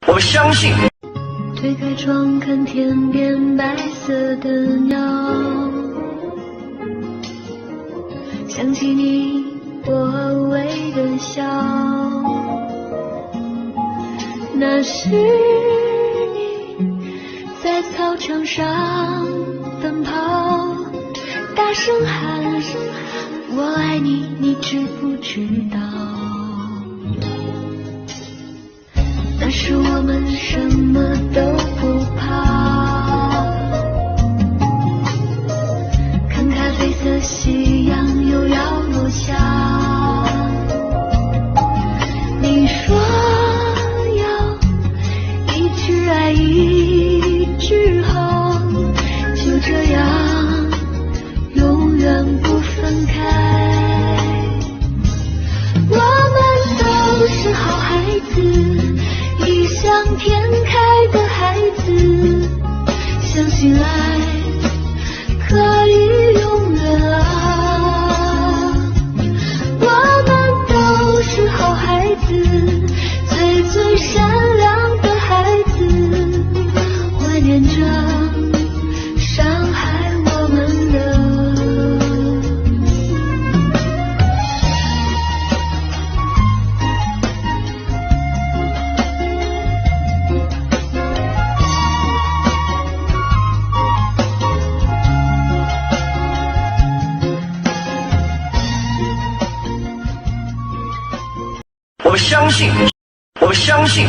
我相信。推开窗看天边白色的鸟，想起你我微的笑，那是你在操场上奔跑，大声喊我爱你，你知不知道？那时我们什么都不怕，看咖啡色夕阳又要落下，你说要一直爱一直好，就这样永远不分开。我们都是好孩子，异想天开的孩子，相信爱可以永远啊！我们都是好孩子，最善良的孩子，怀念着伤害我们的。我相信，我相信。